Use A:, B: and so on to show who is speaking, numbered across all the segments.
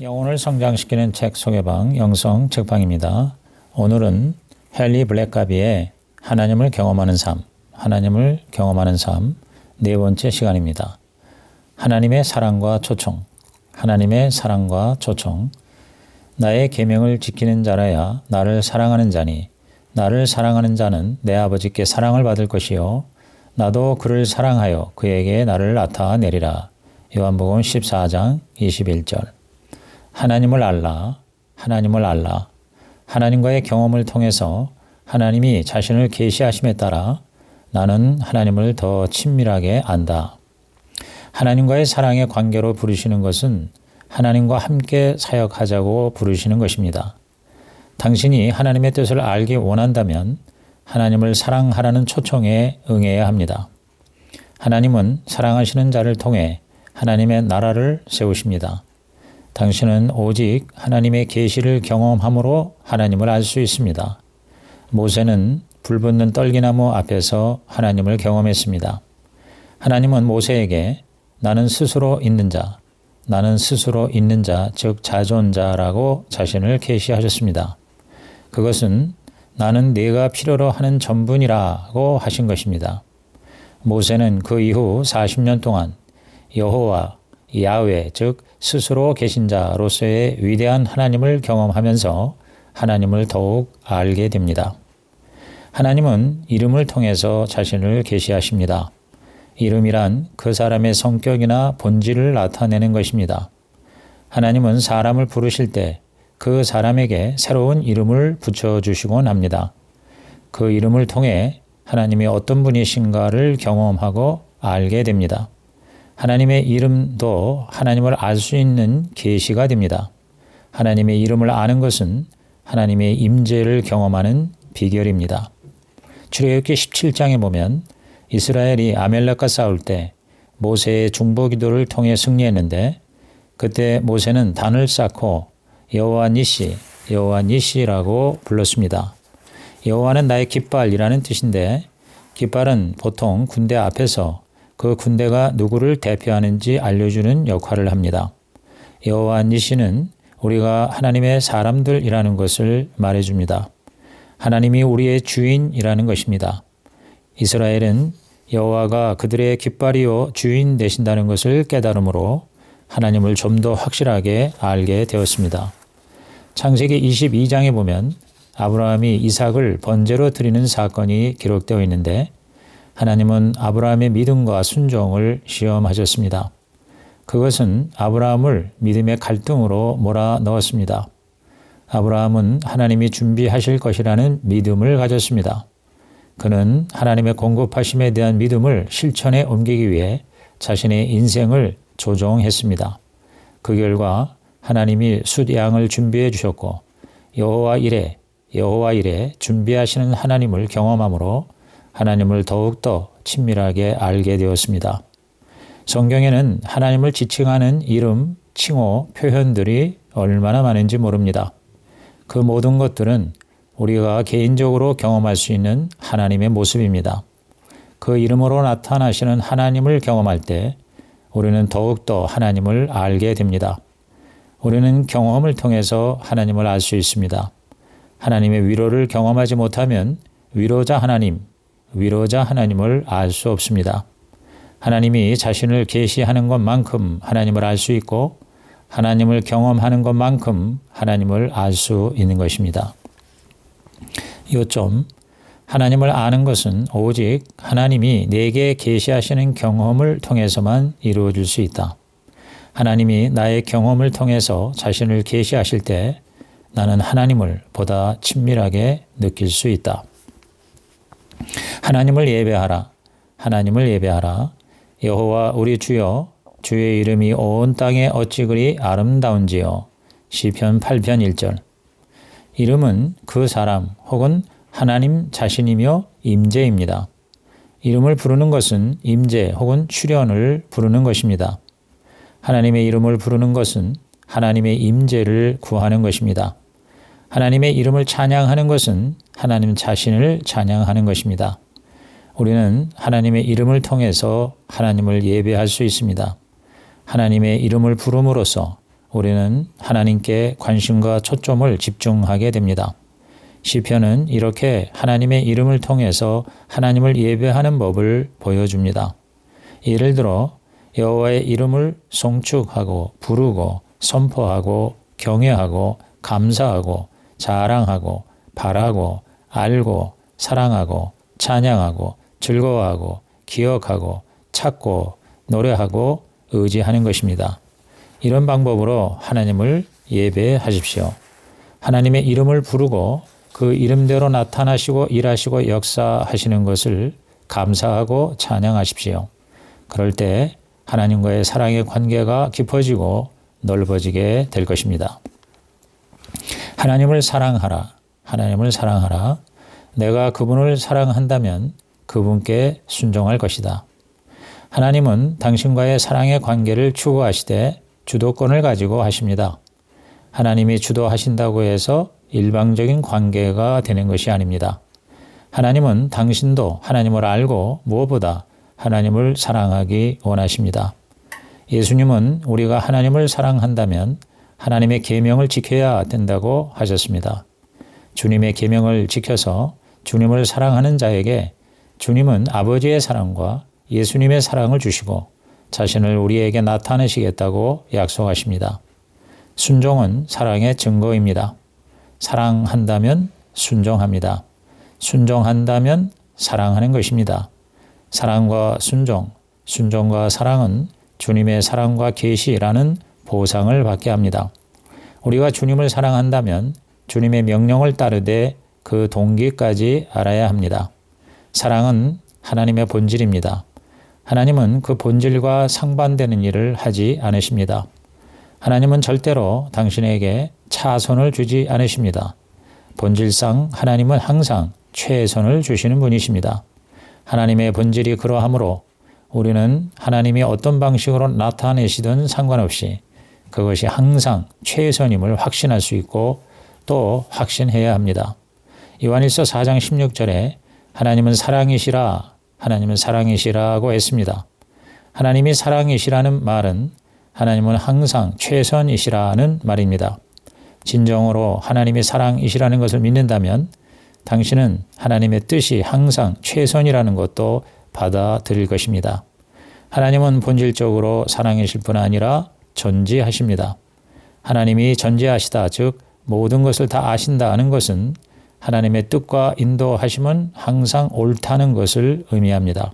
A: 영혼을 성장시키는 책 소개방 영성 책방입니다. 오늘은 헨리 블랙가비의 하나님을 경험하는 삶, 하나님을 경험하는 삶 네 번째 시간입니다. 하나님의 사랑과 초청, 하나님의 사랑과 초청. 나의 계명을 지키는 자라야 나를 사랑하는 자니 나를 사랑하는 자는 내 아버지께 사랑을 받을 것이요 나도 그를 사랑하여 그에게 나를 나타내리라. 요한복음 14장 21절. 하나님을 알라, 하나님을 알라. 하나님과의 경험을 통해서 하나님이 자신을 계시하심에 따라 나는 하나님을 더 친밀하게 안다. 하나님과의 사랑의 관계로 부르시는 것은 하나님과 함께 사역하자고 부르시는 것입니다. 당신이 하나님의 뜻을 알기 원한다면 하나님을 사랑하라는 초청에 응해야 합니다. 하나님은 사랑하시는 자를 통해 하나님의 나라를 세우십니다. 당신은 오직 하나님의 계시를 경험함으로 하나님을 알 수 있습니다. 모세는 불붙는 떨기나무 앞에서 하나님을 경험했습니다. 하나님은 모세에게 나는 스스로 있는 자, 나는 스스로 있는 자, 즉 자존자라고 자신을 계시하셨습니다. 그것은 나는 네가 필요로 하는 전분이라고 하신 것입니다. 모세는 그 이후 40년 동안 여호와, 야훼, 즉 스스로 계신 자로서의 위대한 하나님을 경험하면서 하나님을 더욱 알게 됩니다. 하나님은 이름을 통해서 자신을 계시하십니다. 이름이란 그 사람의 성격이나 본질을 나타내는 것입니다. 하나님은 사람을 부르실 때 그 사람에게 새로운 이름을 붙여주시곤 합니다. 그 이름을 통해 하나님이 어떤 분이신가를 경험하고 알게 됩니다. 하나님의 이름도 하나님을 알 수 있는 계시가 됩니다. 하나님의 이름을 아는 것은 하나님의 임재를 경험하는 비결입니다. 출애굽기 17장에 보면 이스라엘이 아멜렉과 싸울 때 모세의 중보 기도를 통해 승리했는데 그때 모세는 단을 쌓고 여호와 니시, 여호와 니시라고 불렀습니다. 여호와는 나의 깃발이라는 뜻인데 깃발은 보통 군대 앞에서 그 군대가 누구를 대표하는지 알려주는 역할을 합니다. 여호와 니시는 우리가 하나님의 사람들이라는 것을 말해줍니다. 하나님이 우리의 주인이라는 것입니다. 이스라엘은 여호와가 그들의 깃발이요 주인 되신다는 것을 깨달음으로 하나님을 좀 더 확실하게 알게 되었습니다. 창세기 22장에 보면 아브라함이 이삭을 번제로 드리는 사건이 기록되어 있는데 하나님은 아브라함의 믿음과 순종을 시험하셨습니다. 그것은 아브라함을 믿음의 갈등으로 몰아넣었습니다. 아브라함은 하나님이 준비하실 것이라는 믿음을 가졌습니다. 그는 하나님의 공급하심에 대한 믿음을 실천에 옮기기 위해 자신의 인생을 조종했습니다. 그 결과 하나님이 숫양을 준비해 주셨고 여호와 이레 준비하시는 하나님을 경험함으로 하나님을 더욱더 친밀하게 알게 되었습니다. 성경에는 하나님을 지칭하는 이름, 칭호, 표현들이 얼마나 많은지 모릅니다. 그 모든 것들은 우리가 개인적으로 경험할 수 있는 하나님의 모습입니다. 그 이름으로 나타나시는 하나님을 경험할 때 우리는 더욱더 하나님을 알게 됩니다. 우리는 경험을 통해서 하나님을 알 수 있습니다. 하나님의 위로를 경험하지 못하면 위로자 하나님을 알 수 없습니다. 하나님이 자신을 계시하는 것만큼 하나님을 알 수 있고 하나님을 경험하는 것만큼 하나님을 알 수 있는 것입니다. 요점, 하나님을 아는 것은 오직 하나님이 내게 계시하시는 경험을 통해서만 이루어질 수 있다. 하나님이 나의 경험을 통해서 자신을 계시하실 때 나는 하나님을 보다 친밀하게 느낄 수 있다. 하나님을 예배하라. 하나님을 예배하라. 여호와 우리 주여, 주의 이름이 온 땅에 어찌 그리 아름다운지요. 시편 8편 1절. 이름은 그 사람 혹은 하나님 자신이며 임재입니다. 이름을 부르는 것은 임재 혹은 출현을 부르는 것입니다. 하나님의 이름을 부르는 것은 하나님의 임재를 구하는 것입니다. 하나님의 이름을 찬양하는 것은 하나님 자신을 찬양하는 것입니다. 우리는 하나님의 이름을 통해서 하나님을 예배할 수 있습니다. 하나님의 이름을 부름으로써 우리는 하나님께 관심과 초점을 집중하게 됩니다. 시편은 이렇게 하나님의 이름을 통해서 하나님을 예배하는 법을 보여줍니다. 예를 들어 여호와의 이름을 송축하고 부르고 선포하고 경외하고 감사하고 자랑하고 바라고 알고 사랑하고 찬양하고 즐거워하고 기억하고 찾고 노래하고 의지하는 것입니다. 이런 방법으로 하나님을 예배하십시오. 하나님의 이름을 부르고 그 이름대로 나타나시고 일하시고 역사하시는 것을 감사하고 찬양하십시오. 그럴 때 하나님과의 사랑의 관계가 깊어지고 넓어지게 될 것입니다. 하나님을 사랑하라. 하나님을 사랑하라. 내가 그분을 사랑한다면 그분께 순종할 것이다. 하나님은 당신과의 사랑의 관계를 추구하시되 주도권을 가지고 하십니다. 하나님이 주도하신다고 해서 일방적인 관계가 되는 것이 아닙니다. 하나님은 당신도 하나님을 알고 무엇보다 하나님을 사랑하기 원하십니다. 예수님은 우리가 하나님을 사랑한다면 하나님의 계명을 지켜야 된다고 하셨습니다. 주님의 계명을 지켜서 주님을 사랑하는 자에게 주님은 아버지의 사랑과 예수님의 사랑을 주시고 자신을 우리에게 나타내시겠다고 약속하십니다. 순종은 사랑의 증거입니다. 사랑한다면 순종합니다. 순종한다면 사랑하는 것입니다. 사랑과 순종, 순종과 사랑은 주님의 사랑과 계시라는 보상을 받게 합니다. 우리가 주님을 사랑한다면 주님의 명령을 따르되 그 동기까지 알아야 합니다. 사랑은 하나님의 본질입니다. 하나님은 그 본질과 상반되는 일을 하지 않으십니다. 하나님은 절대로 당신에게 차선을 주지 않으십니다. 본질상 하나님은 항상 최선을 주시는 분이십니다. 하나님의 본질이 그러하므로 우리는 하나님이 어떤 방식으로 나타내시든 상관없이 그것이 항상 최선임을 확신할 수 있고 또 확신해야 합니다. 요한일서 4장 16절에 하나님은 사랑이시라, 하나님은 사랑이시라고 했습니다. 하나님이 사랑이시라는 말은 하나님은 항상 최선이시라는 말입니다. 진정으로 하나님이 사랑이시라는 것을 믿는다면 당신은 하나님의 뜻이 항상 최선이라는 것도 받아들일 것입니다. 하나님은 본질적으로 사랑이실 뿐 아니라 전지하십니다. 하나님이 전지하시다, 즉 모든 것을 다 아신다는 것은 하나님의 뜻과 인도하심은 항상 옳다는 것을 의미합니다.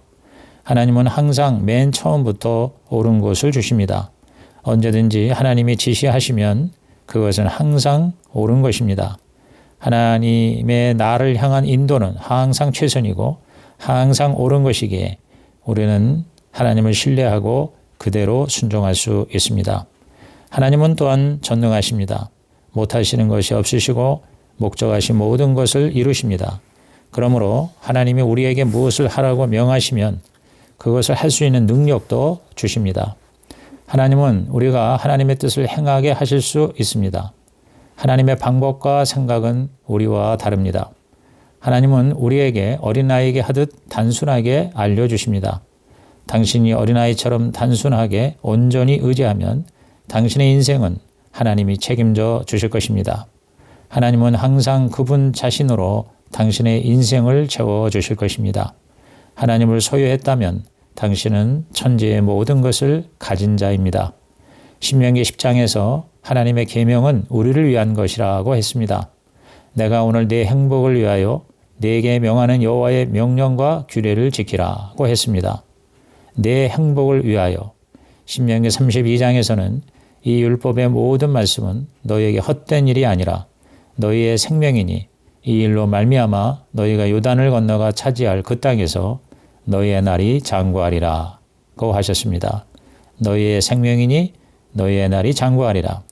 A: 하나님은 항상 맨 처음부터 옳은 것을 주십니다. 언제든지 하나님이 지시하시면 그것은 항상 옳은 것입니다. 하나님의 나를 향한 인도는 항상 최선이고 항상 옳은 것이기에 우리는 하나님을 신뢰하고 그대로 순종할 수 있습니다. 하나님은 또한 전능하십니다. 못하시는 것이 없으시고 목적하신 모든 것을 이루십니다. 그러므로 하나님이 우리에게 무엇을 하라고 명하시면 그것을 할 수 있는 능력도 주십니다. 하나님은 우리가 하나님의 뜻을 행하게 하실 수 있습니다. 하나님의 방법과 생각은 우리와 다릅니다. 하나님은 우리에게 어린아이에게 하듯 단순하게 알려주십니다. 당신이 어린아이처럼 단순하게 온전히 의지하면 당신의 인생은 하나님이 책임져 주실 것입니다. 하나님은 항상 그분 자신으로 당신의 인생을 채워주실 것입니다. 하나님을 소유했다면 당신은 천지의 모든 것을 가진 자입니다. 신명기 10장에서 하나님의 계명은 우리를 위한 것이라고 했습니다. 내가 오늘 내 행복을 위하여 내게 명하는 여호와의 명령과 규례를 지키라고 했습니다. 내 행복을 위하여. 신명기 32장에서는 이 율법의 모든 말씀은 너희에게 헛된 일이 아니라 너희의 생명이니 이 일로 말미암아 너희가 요단을 건너가 차지할 그 땅에서 너희의 날이 장구하리라고 하셨습니다. 너희의 생명이니 너희의 날이 장구하리라.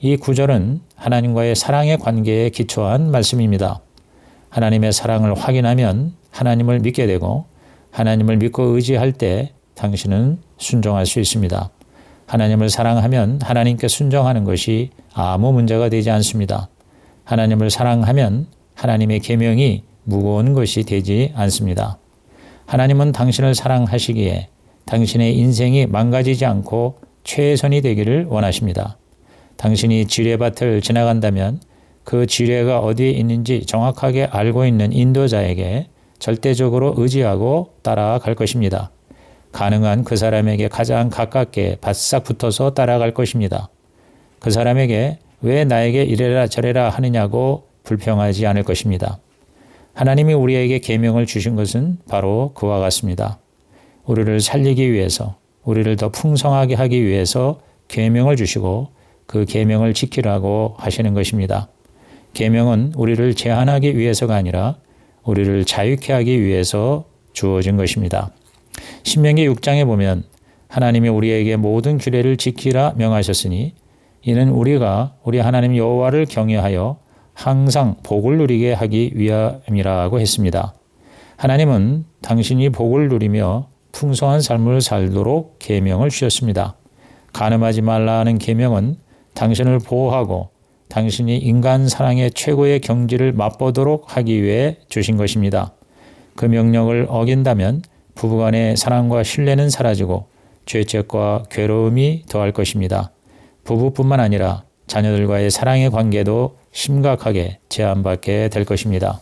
A: 이 구절은 하나님과의 사랑의 관계에 기초한 말씀입니다. 하나님의 사랑을 확인하면 하나님을 믿게 되고 하나님을 믿고 의지할 때 당신은 순종할 수 있습니다. 하나님을 사랑하면 하나님께 순종하는 것이 아무 문제가 되지 않습니다. 하나님을 사랑하면 하나님의 계명이 무거운 것이 되지 않습니다. 하나님은 당신을 사랑하시기에 당신의 인생이 망가지지 않고 최선이 되기를 원하십니다. 당신이 지뢰밭을 지나간다면 그 지뢰가 어디에 있는지 정확하게 알고 있는 인도자에게 절대적으로 의지하고 따라갈 것입니다. 가능한 그 사람에게 가장 가깝게 바싹 붙어서 따라갈 것입니다. 그 사람에게 왜 나에게 이래라 저래라 하느냐고 불평하지 않을 것입니다. 하나님이 우리에게 계명을 주신 것은 바로 그와 같습니다. 우리를 살리기 위해서, 우리를 더 풍성하게 하기 위해서 계명을 주시고 그 계명을 지키라고 하시는 것입니다. 계명은 우리를 제한하기 위해서가 아니라 우리를 자유케 하기 위해서 주어진 것입니다. 신명기 6장에 보면 하나님이 우리에게 모든 규례를 지키라 명하셨으니 이는 우리가 우리 하나님 여호와를 경외하여 항상 복을 누리게 하기 위함이라고 했습니다. 하나님은 당신이 복을 누리며 풍성한 삶을 살도록 계명을 주셨습니다. 간음하지 말라는 계명은 당신을 보호하고 당신이 인간 사랑의 최고의 경지를 맛보도록 하기 위해 주신 것입니다. 그 명령을 어긴다면 부부간의 사랑과 신뢰는 사라지고 죄책과 괴로움이 더할 것입니다. 부부뿐만 아니라 자녀들과의 사랑의 관계도 심각하게 제한받게 될 것입니다.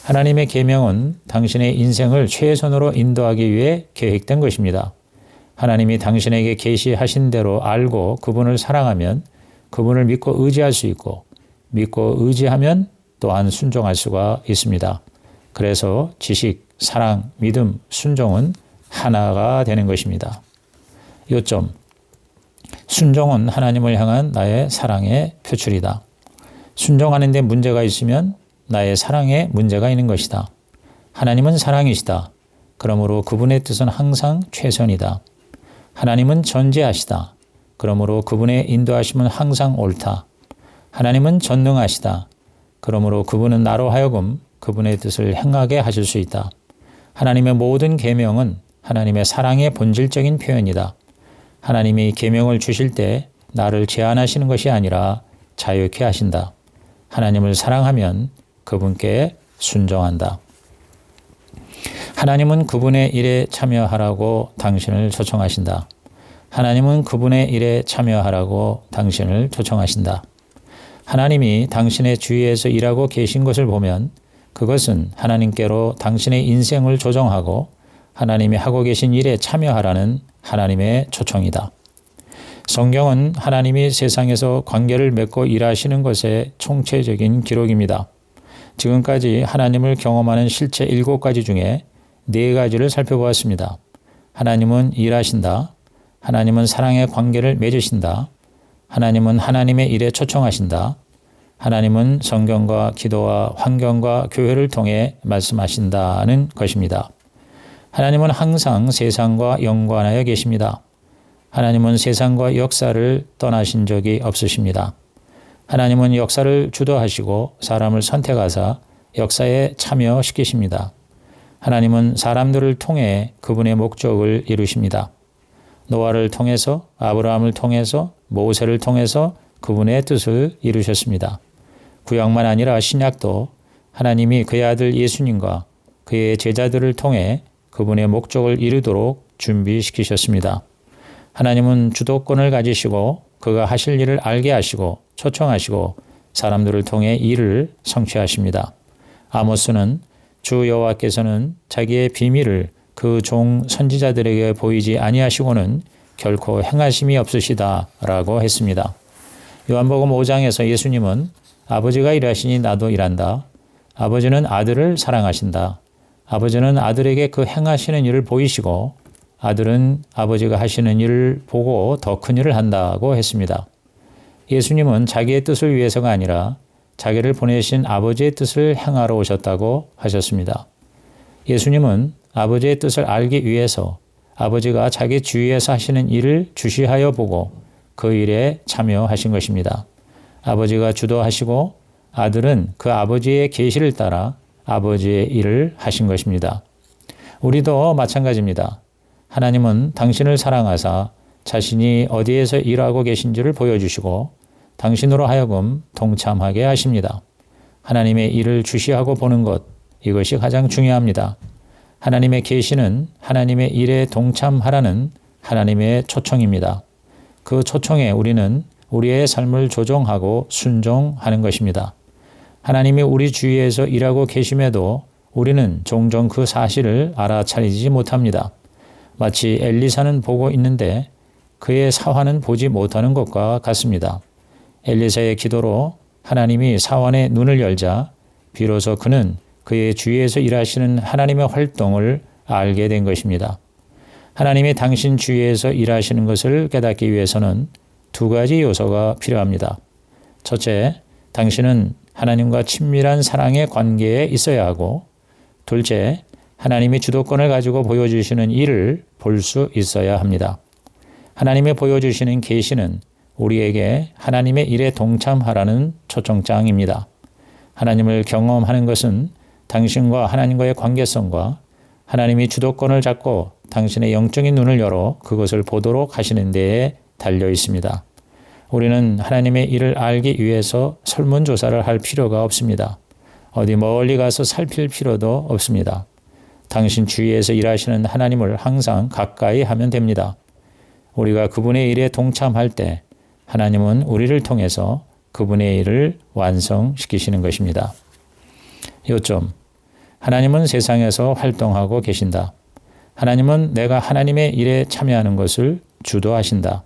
A: 하나님의 계명은 당신의 인생을 최선으로 인도하기 위해 계획된 것입니다. 하나님이 당신에게 계시하신 대로 알고 그분을 사랑하면 그분을 믿고 의지할 수 있고 믿고 의지하면 또한 순종할 수가 있습니다. 그래서 지식, 사랑, 믿음, 순종은 하나가 되는 것입니다. 요점. 순종은 하나님을 향한 나의 사랑의 표출이다. 순종하는 데 문제가 있으면 나의 사랑에 문제가 있는 것이다. 하나님은 사랑이시다. 그러므로 그분의 뜻은 항상 최선이다. 하나님은 전지하시다. 그러므로 그분의 인도하심은 항상 옳다. 하나님은 전능하시다. 그러므로 그분은 나로 하여금 그분의 뜻을 행하게 하실 수 있다. 하나님의 모든 계명은 하나님의 사랑의 본질적인 표현이다. 하나님이 계명을 주실 때 나를 제한하시는 것이 아니라 자유케 하신다. 하나님을 사랑하면 그분께 순종한다. 하나님은 그분의 일에 참여하라고 당신을 초청하신다. 하나님은 그분의 일에 참여하라고 당신을 초청하신다. 하나님이 당신의 주위에서 일하고 계신 것을 보면 그것은 하나님께로 당신의 인생을 조정하고 하나님이 하고 계신 일에 참여하라는 하나님의 초청이다. 성경은 하나님이 세상에서 관계를 맺고 일하시는 것의 총체적인 기록입니다. 지금까지 하나님을 경험하는 실체 7가지 중에 4가지를 살펴보았습니다. 하나님은 일하신다. 하나님은 사랑의 관계를 맺으신다. 하나님은 하나님의 일에 초청하신다. 하나님은 성경과 기도와 환경과 교회를 통해 말씀하신다는 것입니다. 하나님은 항상 세상과 연관하여 계십니다. 하나님은 세상과 역사를 떠나신 적이 없으십니다. 하나님은 역사를 주도하시고 사람을 선택하사 역사에 참여시키십니다. 하나님은 사람들을 통해 그분의 목적을 이루십니다. 노아를 통해서, 아브라함을 통해서, 모세를 통해서 그분의 뜻을 이루셨습니다. 구약만 아니라 신약도 하나님이 그의 아들 예수님과 그의 제자들을 통해 그분의 목적을 이루도록 준비시키셨습니다. 하나님은 주도권을 가지시고 그가 하실 일을 알게 하시고 초청하시고 사람들을 통해 일을 성취하십니다. 아모스는 주 여호와께서는 자기의 비밀을 그 종 선지자들에게 보이지 아니하시고는 결코 행하심이 없으시다라고 했습니다. 요한복음 5장에서 예수님은 아버지가 일하시니 나도 일한다. 아버지는 아들을 사랑하신다. 아버지는 아들에게 그 행하시는 일을 보이시고 아들은 아버지가 하시는 일을 보고 더 큰 일을 한다고 했습니다. 예수님은 자기의 뜻을 위해서가 아니라 자기를 보내신 아버지의 뜻을 행하러 오셨다고 하셨습니다. 예수님은 아버지의 뜻을 알기 위해서 아버지가 자기 주위에서 하시는 일을 주시하여 보고 그 일에 참여하신 것입니다. 아버지가 주도하시고 아들은 그 아버지의 계시를 따라 아버지의 일을 하신 것입니다. 우리도 마찬가지입니다. 하나님은 당신을 사랑하사 자신이 어디에서 일하고 계신지를 보여주시고 당신으로 하여금 동참하게 하십니다. 하나님의 일을 주시하고 보는 것, 이것이 가장 중요합니다. 하나님의 계시는 하나님의 일에 동참하라는 하나님의 초청입니다. 그 초청에 우리는 우리의 삶을 조정하고 순종하는 것입니다. 하나님이 우리 주위에서 일하고 계심에도 우리는 종종 그 사실을 알아차리지 못합니다. 마치 엘리사는 보고 있는데 그의 사환은 보지 못하는 것과 같습니다. 엘리사의 기도로 하나님이 사환의 눈을 열자 비로소 그는 그의 주위에서 일하시는 하나님의 활동을 알게 된 것입니다. 하나님이 당신 주위에서 일하시는 것을 깨닫기 위해서는 두 가지 요소가 필요합니다. 첫째, 당신은 하나님과 친밀한 사랑의 관계에 있어야 하고, 둘째, 하나님이 주도권을 가지고 보여주시는 일을 볼 수 있어야 합니다. 하나님이 보여주시는 계시는 우리에게 하나님의 일에 동참하라는 초청장입니다. 하나님을 경험하는 것은 당신과 하나님과의 관계성과 하나님이 주도권을 잡고 당신의 영적인 눈을 열어 그것을 보도록 하시는 데에 달려 있습니다. 우리는 하나님의 일을 알기 위해서 설문조사를 할 필요가 없습니다. 어디 멀리 가서 살필 필요도 없습니다. 당신 주위에서 일하시는 하나님을 항상 가까이 하면 됩니다. 우리가 그분의 일에 동참할 때 하나님은 우리를 통해서 그분의 일을 완성시키시는 것입니다. 요점. 하나님은 세상에서 활동하고 계신다. 하나님은 내가 하나님의 일에 참여하는 것을 주도하신다.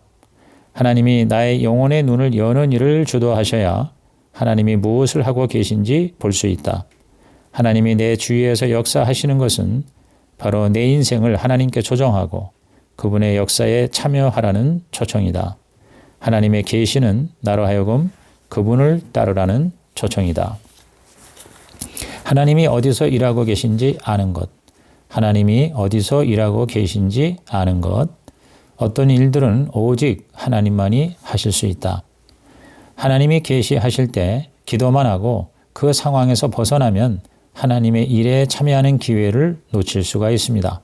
A: 하나님이 나의 영혼의 눈을 여는 일을 주도하셔야 하나님이 무엇을 하고 계신지 볼 수 있다. 하나님이 내 주위에서 역사하시는 것은 바로 내 인생을 하나님께 조정하고 그분의 역사에 참여하라는 초청이다. 하나님의 계시는 나로 하여금 그분을 따르라는 초청이다. 하나님이 어디서 일하고 계신지 아는 것. 하나님이 어디서 일하고 계신지 아는 것. 어떤 일들은 오직 하나님만이 하실 수 있다. 하나님이 계시하실 때 기도만 하고 그 상황에서 벗어나면 하나님의 일에 참여하는 기회를 놓칠 수가 있습니다.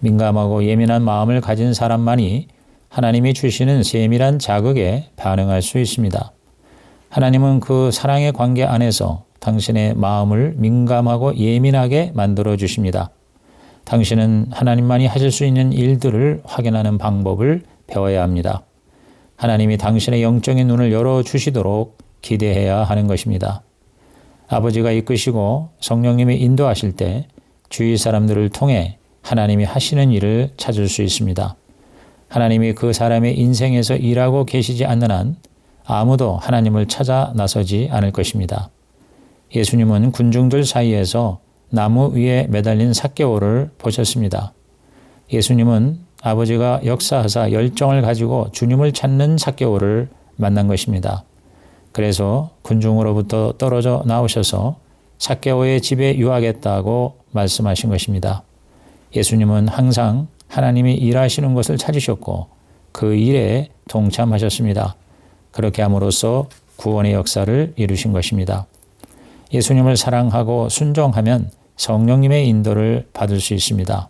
A: 민감하고 예민한 마음을 가진 사람만이 하나님이 주시는 세밀한 자극에 반응할 수 있습니다. 하나님은 그 사랑의 관계 안에서 당신의 마음을 민감하고 예민하게 만들어 주십니다. 당신은 하나님만이 하실 수 있는 일들을 확인하는 방법을 배워야 합니다. 하나님이 당신의 영적인 눈을 열어주시도록 기대해야 하는 것입니다. 아버지가 이끄시고 성령님이 인도하실 때 주위 사람들을 통해 하나님이 하시는 일을 찾을 수 있습니다. 하나님이 그 사람의 인생에서 일하고 계시지 않는 한 아무도 하나님을 찾아 나서지 않을 것입니다. 예수님은 군중들 사이에서 나무 위에 매달린 삭개오를 보셨습니다. 예수님은 아버지가 역사하사 열정을 가지고 주님을 찾는 삭개오를 만난 것입니다. 그래서 군중으로부터 떨어져 나오셔서 삭개오의 집에 유하겠다고 말씀하신 것입니다. 예수님은 항상 하나님이 일하시는 것을 찾으셨고 그 일에 동참하셨습니다. 그렇게 함으로써 구원의 역사를 이루신 것입니다. 예수님을 사랑하고 순종하면 성령님의 인도를 받을 수 있습니다.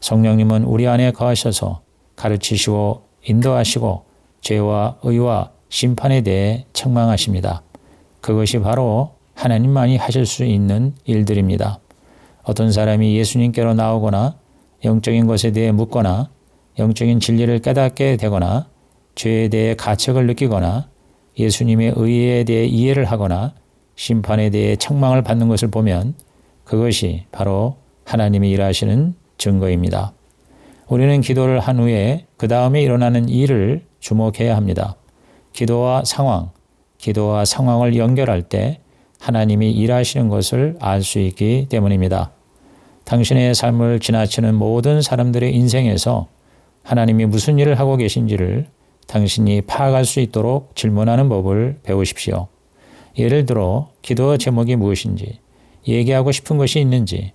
A: 성령님은 우리 안에 거하셔서 가르치시고 인도하시고 죄와 의와 심판에 대해 책망하십니다. 그것이 바로 하나님만이 하실 수 있는 일들입니다. 어떤 사람이 예수님께로 나오거나 영적인 것에 대해 묻거나 영적인 진리를 깨닫게 되거나 죄에 대해 가책을 느끼거나 예수님의 의에 대해 이해를 하거나 심판에 대해 책망을 받는 것을 보면 그것이 바로 하나님이 일하시는 증거입니다. 우리는 기도를 한 후에 그 다음에 일어나는 일을 주목해야 합니다. 기도와 상황을 연결할 때 하나님이 일하시는 것을 알 수 있기 때문입니다. 당신의 삶을 지나치는 모든 사람들의 인생에서 하나님이 무슨 일을 하고 계신지를 당신이 파악할 수 있도록 질문하는 법을 배우십시오. 예를 들어 기도 제목이 무엇인지, 얘기하고 싶은 것이 있는지,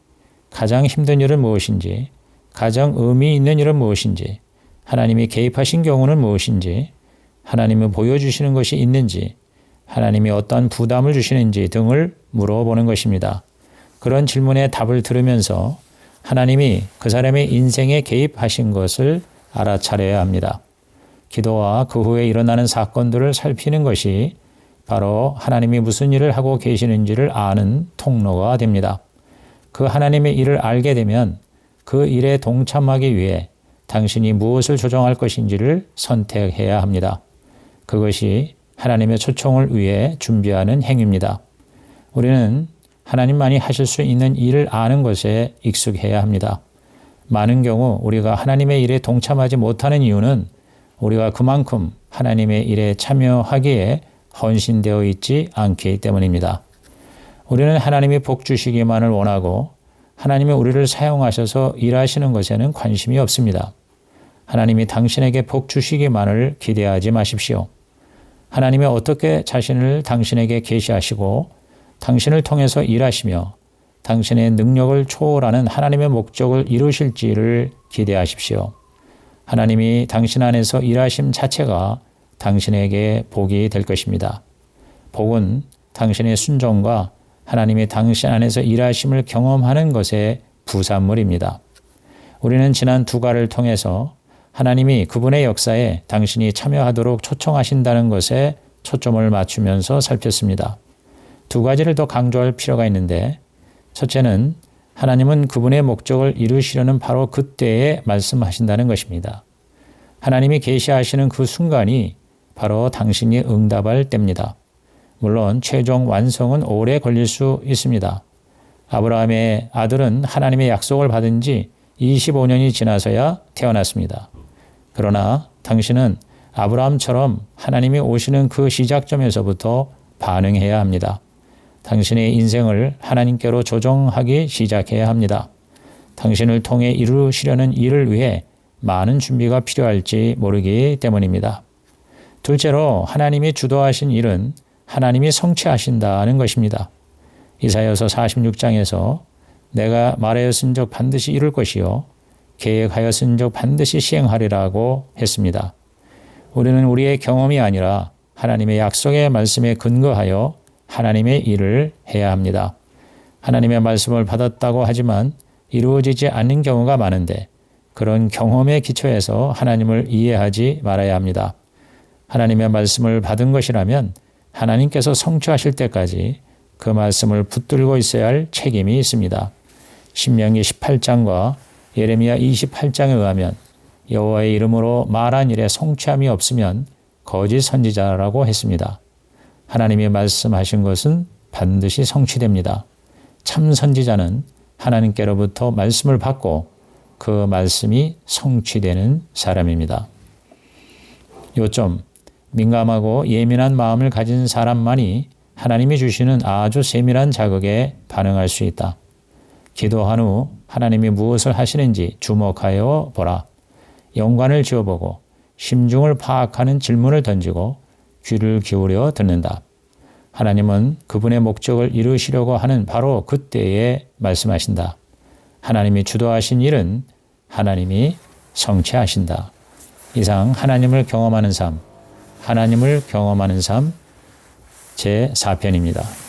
A: 가장 힘든 일은 무엇인지, 가장 의미 있는 일은 무엇인지, 하나님이 개입하신 경우는 무엇인지, 하나님이 보여주시는 것이 있는지, 하나님이 어떤 부담을 주시는지 등을 물어보는 것입니다. 그런 질문에 답을 들으면서 하나님이 그 사람의 인생에 개입하신 것을 알아차려야 합니다. 기도와 그 후에 일어나는 사건들을 살피는 것이 바로 하나님이 무슨 일을 하고 계시는지를 아는 통로가 됩니다. 그 하나님의 일을 알게 되면 그 일에 동참하기 위해 당신이 무엇을 조정할 것인지를 선택해야 합니다. 그것이 하나님의 초청을 위해 준비하는 행위입니다. 우리는 하나님만이 하실 수 있는 일을 아는 것에 익숙해야 합니다. 많은 경우 우리가 하나님의 일에 동참하지 못하는 이유는 우리가 그만큼 하나님의 일에 참여하기에 헌신되어 있지 않기 때문입니다. 우리는 하나님이 복 주시기만을 원하고 하나님이 우리를 사용하셔서 일하시는 것에는 관심이 없습니다. 하나님이 당신에게 복 주시기만을 기대하지 마십시오. 하나님이 어떻게 자신을 당신에게 계시하시고 당신을 통해서 일하시며 당신의 능력을 초월하는 하나님의 목적을 이루실지를 기대하십시오. 하나님이 당신 안에서 일하심 자체가 당신에게 복이 될 것입니다. 복은 당신의 순종과 하나님이 당신 안에서 일하심을 경험하는 것의 부산물입니다. 우리는 지난 두 가를 통해서 하나님이 그분의 역사에 당신이 참여하도록 초청하신다는 것에 초점을 맞추면서 살폈습니다. 두 가지를 더 강조할 필요가 있는데, 첫째는 하나님은 그분의 목적을 이루시려는 바로 그때에 말씀하신다는 것입니다. 하나님이 계시하시는 그 순간이 바로 당신이 응답할 때입니다. 물론 최종 완성은 오래 걸릴 수 있습니다. 아브라함의 아들은 하나님의 약속을 받은 지 25년이 지나서야 태어났습니다. 그러나 당신은 아브라함처럼 하나님이 오시는 그 시작점에서부터 반응해야 합니다. 당신의 인생을 하나님께로 조정하기 시작해야 합니다. 당신을 통해 이루시려는 일을 위해 많은 준비가 필요할지 모르기 때문입니다. 둘째로 하나님이 주도하신 일은 하나님이 성취하신다는 것입니다. 이사야서 46장에서 내가 말하였은즉 반드시 이룰 것이요 계획하였은즉 반드시 시행하리라고 했습니다. 우리는 우리의 경험이 아니라 하나님의 약속의 말씀에 근거하여 하나님의 일을 해야 합니다. 하나님의 말씀을 받았다고 하지만 이루어지지 않는 경우가 많은데 그런 경험의 기초에서 하나님을 이해하지 말아야 합니다. 하나님의 말씀을 받은 것이라면 하나님께서 성취하실 때까지 그 말씀을 붙들고 있어야 할 책임이 있습니다. 신명기 18장과 예레미야 28장에 의하면 여호와의 이름으로 말한 일에 성취함이 없으면 거짓 선지자라고 했습니다. 하나님이 말씀하신 것은 반드시 성취됩니다. 참 선지자는 하나님께로부터 말씀을 받고 그 말씀이 성취되는 사람입니다. 요점, 민감하고 예민한 마음을 가진 사람만이 하나님이 주시는 아주 세밀한 자극에 반응할 수 있다. 기도한 후 하나님이 무엇을 하시는지 주목하여 보라. 연관을 지어보고 심중을 파악하는 질문을 던지고 귀를 기울여 듣는다. 하나님은 그분의 목적을 이루시려고 하는 바로 그때에 말씀하신다. 하나님이 주도하신 일은 하나님이 성취하신다. 이상 하나님을 경험하는 삶 제4편입니다.